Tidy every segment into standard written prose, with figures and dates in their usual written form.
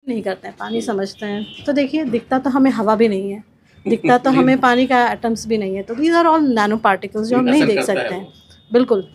नहीं करते हैं, पानी समझते हैं। तो देखिए, दिखता तो हमें हवा भी नहीं है, दिखता तो हमें पानी का एटम्स भी नहीं है, तो these are all nano particles जो हम नहीं देख सकते हैं। बिल्कुल,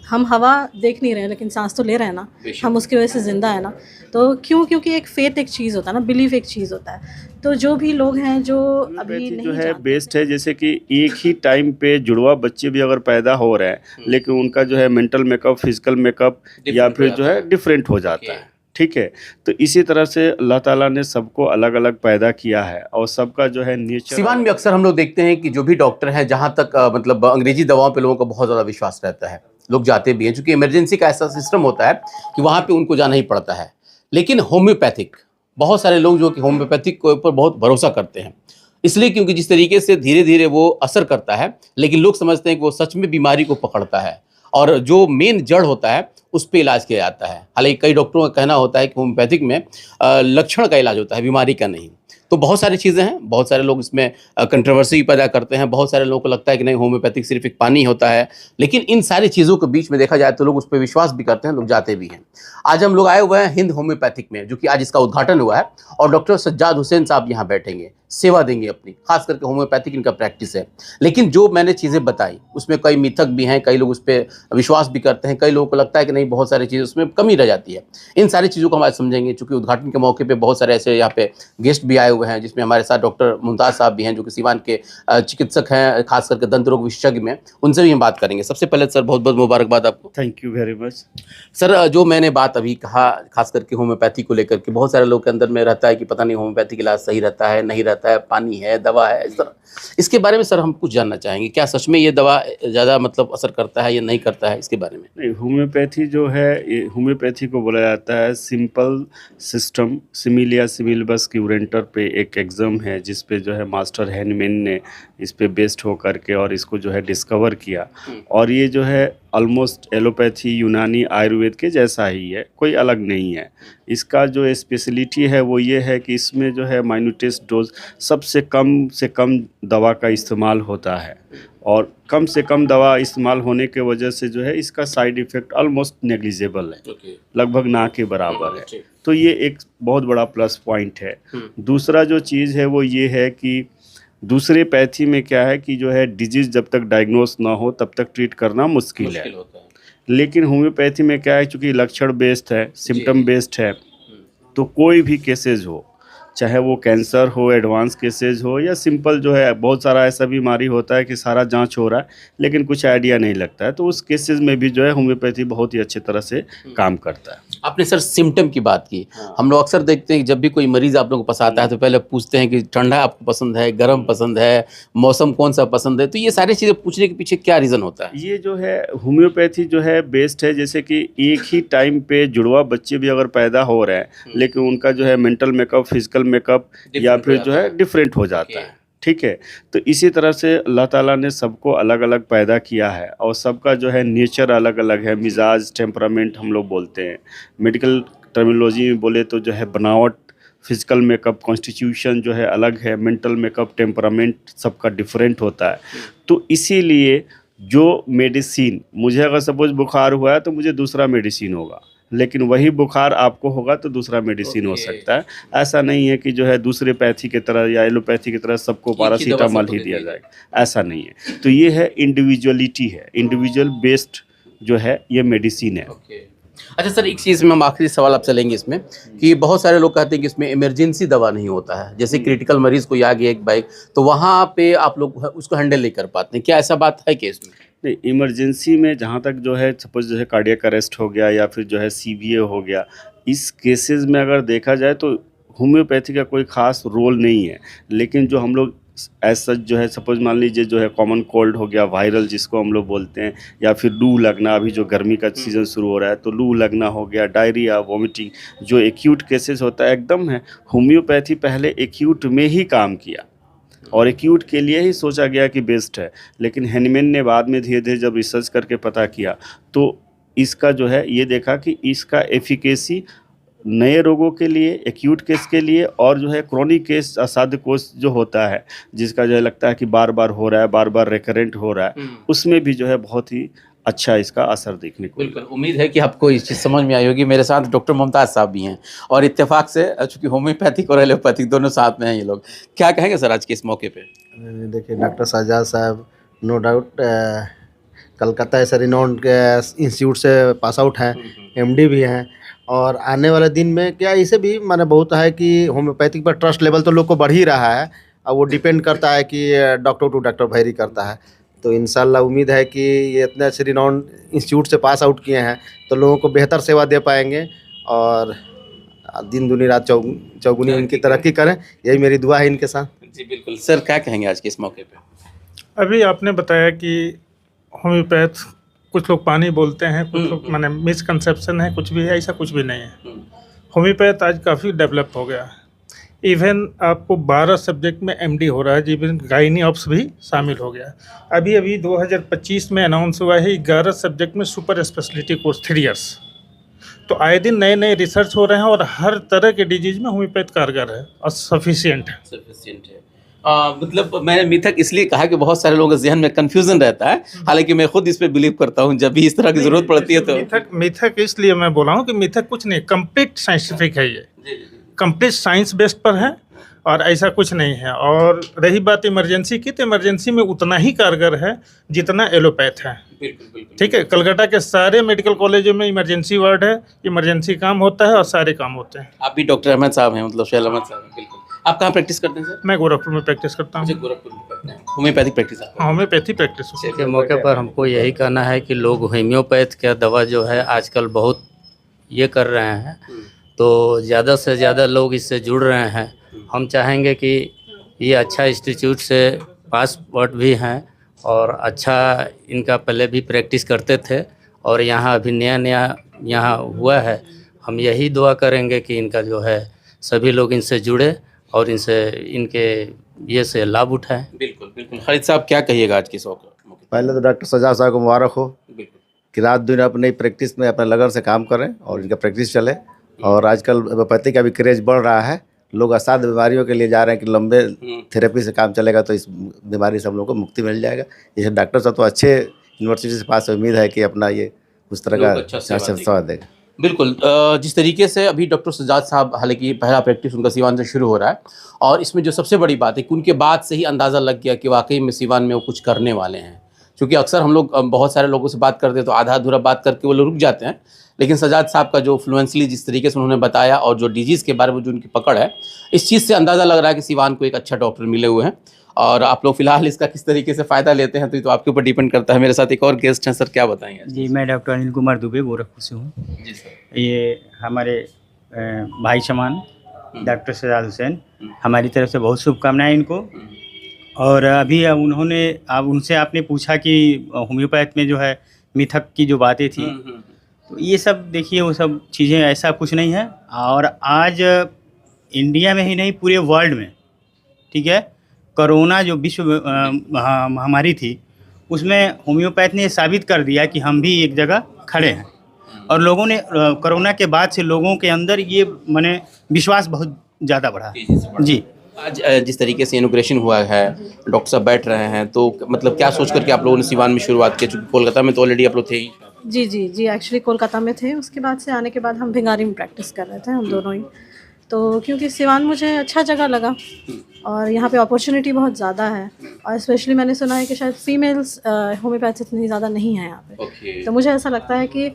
हम हवा देख नहीं रहे हैं लेकिन सांस तो ले रहे हैं ना, हम उसकी वजह से ज़िंदा है ना। तो क्यों? क्योंकि एक फेथ एक चीज़ होता है ना, बिलीफ एक चीज़ होता है। तो जो भी लोग हैं जो अभी होम्योपैथी जो नहीं है जानते बेस्ट है, जैसे कि एक ही टाइम पे जुड़वा बच्चे भी अगर पैदा हो रहे हैं लेकिन उनका जो है मेंटल मेकअप, फिजिकल मेकअप या फिर जो है डिफरेंट हो जाता है। ठीक है, तो इसी तरह से अल्लाह ताला ने सबको अलग अलग पैदा किया है और सबका जो है नेचर। सिवान में अक्सर हम लोग देखते हैं कि जो भी डॉक्टर हैं, जहाँ तक मतलब अंग्रेजी दवाओं पे लोगों का बहुत ज़्यादा विश्वास रहता है, लोग जाते भी हैं, क्योंकि इमरजेंसी का ऐसा सिस्टम होता है कि वहाँ पे उनको जाना ही पड़ता है। लेकिन होम्योपैथिक, बहुत सारे लोग जो कि होम्योपैथिक के ऊपर बहुत भरोसा करते हैं, इसलिए क्योंकि जिस तरीके से धीरे धीरे वो असर करता है, लेकिन लोग समझते हैं कि वो सच में बीमारी को पकड़ता है और जो मेन जड़ होता है उस पर इलाज किया जाता है। हालांकि कई डॉक्टरों का कहना होता है कि होम्योपैथिक में लक्षण का इलाज होता है, बीमारी का नहीं। तो बहुत सारी चीज़ें हैं, बहुत सारे लोग इसमें कंट्रोवर्सी पैदा करते हैं, बहुत सारे लोगों को लगता है कि नहीं, होम्योपैथिक सिर्फ एक पानी होता है। लेकिन इन सारी चीज़ों के बीच में देखा जाए तो लोग उस पर विश्वास भी करते हैं, लोग जाते भी हैं। आज हम लोग आए हुए हैं हिंद होम्योपैथिक में, जो कि आज इसका उद्घाटन हुआ है, और डॉक्टर सज्जाद हुसैन साहब यहाँ बैठेंगे, सेवा देंगे अपनी, खास करके होम्योपैथिक इनका प्रैक्टिस है। लेकिन जो मैंने चीज़ें बताई उसमें कई मिथक भी हैं, कई लोग उस पर विश्वास भी करते हैं, कई लोगों को लगता है कि नहीं, बहुत सारी चीज़ें उसमें कमी रह जाती है। इन सारी चीज़ों को हम आज समझेंगे, चूँकि उद्घाटन के मौके पर बहुत सारे ऐसे यहाँ पे गेस्ट भी आए हुए हैं, जिसमें हमारे साथ डॉक्टर मुमताज़ साहब भी हैं, जो कि सीवान के चिकित्सक हैं, खास करके दंत रोग विशेषज्ञ में, उनसे भी हम बात करेंगे। सबसे पहले सर बहुत बहुत मुबारकबाद आपको। Thank you very much sir, जो मैंने बात अभी कहा, खास करके होम्योपैथी को लेकर के, बहुत सारे लोग के अंदर में रहता है कि पता नहीं होम्योपैथिक इलाज सही रहता है, नहीं रहता है, पानी है, दवा है, इस तरह। इसके बारे में सर हम कुछ जानना चाहेंगे, क्या सच में ये दवा ज़्यादा मतलब असर करता है या नहीं करता है, इसके बारे में? नहीं, होम्योपैथी जो है, होम्योपैथी को बोला जाता है सिंपल सिस्टम सिमिलिया सिमिलबस क्यूरेंटर पे एक एग्ज़ाम है, जिस पे जो है मास्टर हैनमेन ने इस पे बेस्ड हो करके और इसको जो है डिस्कवर किया। और ये जो है ऑलमोस्ट एलोपैथी, यूनानी, आयुर्वेद के जैसा ही है, कोई अलग नहीं है। इसका जो स्पेशलिटी है वो ये है कि इसमें जो है माइन्यूटेस्ट डोज, सबसे कम से कम दवा का इस्तेमाल होता है, और कम से कम दवा इस्तेमाल होने के वजह से जो है इसका साइड इफ़ेक्ट ऑलमोस्ट नेग्लिजिबल है, लगभग ना के बराबर है। तो ये एक बहुत बड़ा प्लस पॉइंट है। दूसरा जो चीज़ है वो ये है कि दूसरे पैथी में क्या है कि जो है डिजीज़ जब तक डायग्नोस ना हो तब तक ट्रीट करना मुश्किल है। लेकिन होम्योपैथी में क्या है, चूँकि लक्षण बेस्ड है, सिम्टम बेस्ड है, तो कोई भी केसेज हो, चाहे वो कैंसर हो, एडवांस केसेज हो, या सिंपल जो है बहुत सारा ऐसा बीमारी होता है कि सारा जांच हो रहा है लेकिन कुछ आइडिया नहीं लगता है, तो उस केसेस में भी जो है होम्योपैथी बहुत ही अच्छी तरह से काम करता है। आपने सर सिम्टम की बात की। हम लोग अक्सर देखते हैं कि जब भी कोई मरीज आप लोगों को पास आता है तो पहले पूछते हैं कि ठंडा आपको पसंद है, गर्म पसंद है, मौसम कौन सा पसंद है, तो ये सारी चीज़ें पूछने के पीछे क्या रीज़न होता है? ये जो है होम्योपैथी जो है बेस्ट है, जैसे कि एक ही टाइम पे जुड़वा बच्चे भी अगर पैदा हो रहे हैं लेकिन उनका जो है मेंटल मेकअप, फिजिकल मेकअप या फिर जो है डिफरेंट हो जाता है। ठीक है, तो इसी तरह से अल्लाह ताला ने सबको अलग अलग पैदा किया है और सबका जो है नेचर अलग अलग है, मिजाज, टेम्परामेंट हम लोग बोलते हैं। मेडिकल टर्मिनोलॉजी में बोले तो जो है बनावट, फिजिकल मेकअप, कॉन्स्टिट्यूशन जो है अलग है, मेंटल मेकअप, टेम्परामेंट सबका डिफरेंट होता है। तो इसीलिए जो मेडिसिन, मुझे अगर सपोज बुखार हुआ है तो मुझे दूसरा मेडिसिन होगा, लेकिन वही बुखार आपको होगा तो दूसरा मेडिसिन हो सकता है। ऐसा नहीं है कि जो है दूसरे पैथी की तरह या एलोपैथी की तरह सबको पैरासीटामोल ही दिया जाएगा, ऐसा नहीं है। तो ये है इंडिविजुअलिटी है, इंडिविजुअल बेस्ड जो है ये मेडिसिन है। अच्छा सर, एक चीज़ में हम आखिरी सवाल आपसे लेंगे इसमें, कि बहुत सारे लोग कहते हैं कि इसमें इमरजेंसी दवा नहीं होता है, जैसे क्रिटिकल मरीज कोई आ गया एक बाइक, तो वहाँ पे आप लोग उसको हैंडल नहीं कर पाते हैं, क्या ऐसा बात है कि इसमें? नहीं, इमरजेंसी में जहाँ तक जो है सपोज जो है कार्डियक अरेस्ट हो गया या फिर जो है सीवीए हो गया, इस केसेस में अगर देखा जाए तो होम्योपैथी का कोई ख़ास रोल नहीं है। लेकिन जो हम लोग एज सच जो है सपोज मान लीजिए जो है कॉमन कोल्ड हो गया, वायरल जिसको हम लोग बोलते हैं, या फिर लू लगना, अभी जो गर्मी का सीज़न शुरू हो रहा है तो लू लगना हो गया, डायरिया, वॉमिटिंग, जो एक्यूट केसेस होता है एकदम है। होम्योपैथी पहले एक्यूट में ही काम किया और एक्यूट के लिए ही सोचा गया कि बेस्ट है, लेकिन हैनमेन ने बाद में धीरे धीरे जब रिसर्च करके पता किया तो इसका जो है ये देखा कि इसका एफिकेसी नए रोगों के लिए, एक्यूट केस के लिए, और जो है क्रोनिक केस, असाध्य कोष जो होता है जिसका जो है लगता है कि बार बार हो रहा है, बार बार रिकरेंट हो रहा है, उसमें भी जो है बहुत ही अच्छा इसका असर देखने को बिल्कुल, उम्मीद है कि आपको इस चीज़ समझ में आई होगी। मेरे साथ डॉक्टर मुमताज़ साहब भी हैं और इत्तेफाक से चूँकि होम्योपैथिक और एलोपैथिक दोनों साथ में हैं ये लोग। क्या कहेंगे सर आज के इस मौके पे? देखिए डॉक्टर सज्जाद साहब नो डाउट कलकत्ता ऐसे रिनोन्ड इंस्टीट्यूट से पास आउट हैं, एमडी भी हैं और आने वाले दिन में क्या इसे भी माने बहुत है कि होम्योपैथिक पर ट्रस्ट लेवल तो लोग को बढ़ ही रहा है। अब वो डिपेंड करता है कि डॉक्टर टू डॉक्टर वेरी करता है। तो इंशाल्लाह उम्मीद है कि ये इतने अच्छे रिनोन्ड इंस्टीट्यूट से पास आउट किए हैं तो लोगों को बेहतर सेवा दे पाएंगे और दिन दुनी रात चौगुनी इनकी तरक्की करें, यही मेरी दुआ है इनके साथ। जी बिल्कुल। सर क्या कहेंगे आज के इस मौके पे? अभी आपने बताया कि होम्योपैथ कुछ लोग पानी बोलते हैं, कुछ लोग माने मिसकंसेप्शन है, कुछ भी है, ऐसा कुछ भी नहीं है। होम्योपैथ आज काफ़ी डेवलप हो गया है। इवन आपको 12 सब्जेक्ट में एमडी हो रहा है, इवन गायनी ऑप्स भी शामिल हो गया है। अभी अभी 2025 में अनाउंस हुआ है 11 सब्जेक्ट में सुपर स्पेशलिटी कोर्स 3 इयर्स। तो आए दिन नए नए रिसर्च हो रहे हैं और हर तरह के डिजीज में होम्योपैथ कारगर है और सफिशिएंट है। सफिशिएंट है। मतलब मैंने मिथक इसलिए कहा कि बहुत सारे लोगों के जहन में कंफ्यूजन रहता है, हालांकि मैं खुद इस पे बिलीव करता हूँ जब भी इस तरह की जरूरत पड़ती है तो। मिथक इसलिए मैं बोला हूँ कि मिथक कुछ नहीं, कंप्लीट साइंटिफिक है, ये कंप्लीट साइंस बेस्ड पर है और ऐसा कुछ नहीं है। और रही बात इमरजेंसी की, तो इमरजेंसी में उतना ही कारगर है जितना एलोपैथ है। ठीक है, कलकत्ता के सारे मेडिकल कॉलेजों में इमरजेंसी वार्ड है, इमरजेंसी काम होता है और सारे काम होते हैं। आप भी डॉक्टर अहमद साहब हैं, मतलब शैल अहमद साहब हैं। बिल्कुल। आप कहाँ प्रैक्टिस करते हैं सर? मैं गोरखपुर में प्रैक्टिस करता हूँ। गोरखपुर में करते हैं। होम्योपैथिक प्रैक्टिस आप? Homeopathy practice. के मौके पर हमको यही कहना है कि लोग होम्योपैथ का दवा जो है आजकल बहुत ये कर रहे हैं, तो ज़्यादा से ज़्यादा लोग इससे जुड़ रहे हैं। हम चाहेंगे कि ये अच्छा इंस्टीट्यूट से पास आउट भी हैं और अच्छा इनका पहले भी प्रैक्टिस करते थे और यहाँ अभी नया नया यहाँ हुआ है। हम यही दुआ करेंगे कि इनका जो है सभी लोग इनसे जुड़े और इनसे इनके ये से लाभ उठाएं। बिल्कुल बिल्कुल। खालिद साहब क्या कहिएगा आज की इस मौके? पहले तो डॉक्टर सज्जाद साहब को मुबारक हो बिल्कुल कि रात दिन अपनी प्रैक्टिस में अपने लगन से काम करें और इनका प्रैक्टिस चले। और आजकल एलोपैथी का भी क्रेज बढ़ रहा है, लोग असाध्य बीमारियों के लिए जा रहे हैं कि लंबे थेरेपी से काम चलेगा तो इस बीमारी से हम लोग को मुक्ति मिल जाएगा। जैसे डॉक्टर साहब तो अच्छे यूनिवर्सिटी से पास, उम्मीद है कि अपना ये उस तरह का अच्छा सेवा देगा। बिल्कुल। जिस तरीके से अभी डॉक्टर सज्जाद साहब, हालांकि पहला प्रैक्टिस उनका सीवान से शुरू हो रहा है और इसमें जो सबसे बड़ी बात है कि उनके बाद से ही अंदाज़ा लग गया कि वाकई में सीवान में वो कुछ करने वाले हैं। क्योंकि अक्सर हम लोग बहुत सारे लोगों से बात करते हैं तो आधा अधूरा बात करके वो लोग रुक जाते हैं, लेकिन सज्जाद साहब का जो फ्लुएंसली जिस तरीके से उन्होंने बताया और जो डिजीज़ के बारे में जो उनकी पकड़ है, इस चीज़ से अंदाज़ा लग रहा है कि सीवान को एक अच्छा डॉक्टर मिले हुए हैं। और आप लोग फिलहाल इसका किस तरीके से फ़ायदा लेते हैं तो ये तो आपके ऊपर डिपेंड करता है। मेरे साथ एक और गेस्ट हैं, सर क्या बताएंगे? जी, मैं डॉक्टर अनिल कुमार दुबे गोरखपुर से हूँ। जी सर। ये हमारे भाई समान डॉक्टर सज्जाद हुसैन, हमारी तरफ से बहुत शुभकामनाएं इनको। और अभी उन्होंने अब उनसे आपने पूछा कि होम्योपैथ में जो है मिथक की जो बातें थी, तो ये सब देखिए वो सब चीज़ें ऐसा कुछ नहीं है। और आज इंडिया में ही नहीं पूरे वर्ल्ड में, ठीक है, कोरोना जो विश्व महामारी थी उसमें होम्योपैथ ने साबित कर दिया कि हम भी एक जगह खड़े हैं। और लोगों ने कोरोना के बाद से लोगों के अंदर ये माने विश्वास बहुत ज़्यादा बढ़ा। जी, आज जिस तरीके से इनोग्रेशन हुआ है, डॉक्टर साहब बैठ रहे हैं, तो मतलब क्या सोच करके आप लोगों ने सीवान में शुरुआत की? चूँकि कोलकाता में तो ऑलरेडी आप लोग थे ही। जी एक्चुअली कोलकाता में थे, उसके बाद से आने के बाद हम भिंगारी में प्रैक्टिस कर रहे थे हम दोनों ही। तो क्योंकि सिवान मुझे अच्छा जगह लगा और यहाँ पे अपॉर्चुनिटी बहुत ज़्यादा है और स्पेशली मैंने सुना है कि शायद फीमेल्स होम्योपैथ इतनी ज़्यादा नहीं है यहाँ पे। तो मुझे ऐसा लगता है कि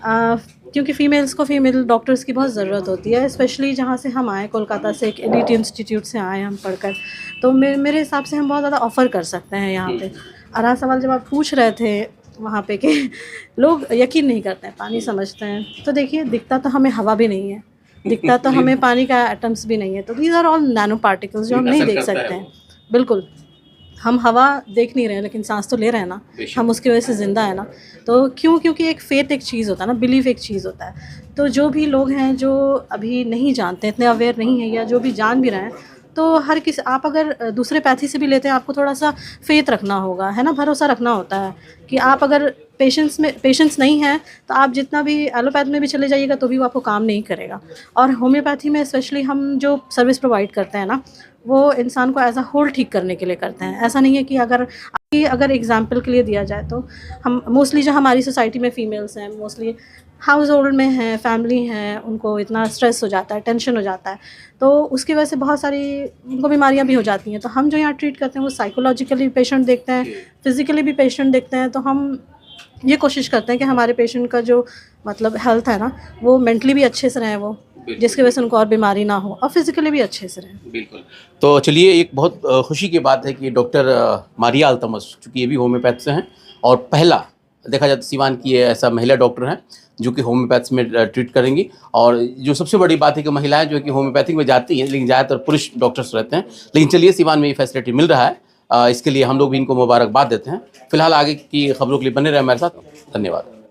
क्योंकि फ़ीमेल्स को फीमेल डॉक्टर्स की बहुत ज़रूरत होती है, स्पेशली जहाँ से हम आए कोलकाता से, एक एलिट इंस्टीट्यूट से आए हम पढ़कर, तो मेरे हिसाब से हम बहुत ज़्यादा ऑफ़र कर सकते हैं यहाँ पे। और हाँ, सवाल जब आप पूछ रहे थे वहाँ पे कि लोग यकीन नहीं करते हैं, पानी समझते हैं, तो देखिए दिखता तो हमें हवा भी नहीं है, दिखता तो हमें पानी का एटम्स भी नहीं है, तो these are all nano particles जो हम नहीं देख सकते हैं। बिल्कुल, हम हवा देख नहीं रहे हैं लेकिन सांस तो ले रहे हैं ना, हम उसकी वजह से ज़िंदा है ना। तो क्योंकि एक फेथ एक चीज़ होता है ना, बिलीफ एक चीज़ होता है। तो जो भी लोग हैं जो अभी नहीं जानते, इतने अवेयर नहीं है, या जो भी जान भी रहे हैं, तो हर किसी, आप अगर दूसरे पैथी से भी लेते हैं आपको थोड़ा सा फेथ रखना होगा, है ना, भरोसा रखना होता है कि आप अगर पेशेंस नहीं है तो आप जितना भी एलोपैथ में भी चले जाइएगा तो भी वो आपको काम नहीं करेगा। और होम्योपैथी में स्पेशली हम जो सर्विस प्रोवाइड करते हैं ना, वो इंसान को एज अ होल ठीक करने के लिए करते हैं। ऐसा नहीं है कि अगर एग्जांपल के लिए दिया जाए तो हम मोस्टली जो हमारी सोसाइटी में फ़ीमेल्स हैं, मोस्टली हाउस होल्ड में हैं, फैमिली हैं, उनको इतना स्ट्रेस हो जाता है, टेंशन हो जाता है, तो उसकी वजह से बहुत सारी उनको बीमारियां भी हो जाती हैं। तो हम जो यहाँ ट्रीट करते हैं वो साइकोलॉजिकली पेशेंट देखते हैं, फिज़िकली भी पेशेंट देखते हैं। तो हम ये कोशिश करते हैं कि हमारे पेशेंट का जो मतलब हेल्थ है ना, वो मेंटली भी अच्छे से रहे, वो जिसकी वजह से उनको और बीमारी ना हो, और फिज़िकली भी अच्छे से रहें। बिल्कुल। तो चलिए, एक बहुत खुशी की बात है कि डॉक्टर मारिया अल्तमस, चूँकि ये भी होम्योपैथ से हैं और पहला देखा जाए तो सीवान की ये ऐसा महिला डॉक्टर हैं जो कि होम्योपैथ में ट्रीट करेंगी। और जो सबसे बड़ी बात है कि महिलाएं जो कि होम्योपैथिक में जाती हैं, लेकिन ज़्यादातर पुरुष डॉक्टर्स रहते हैं। लेकिन चलिए, सीवान में ये फैसिलिटी मिल रहा है, इसके लिए हम लोग भी इनको मुबारकबाद देते हैं। फिलहाल आगे की खबरों के लिए बने रहे हमारे साथ। धन्यवाद।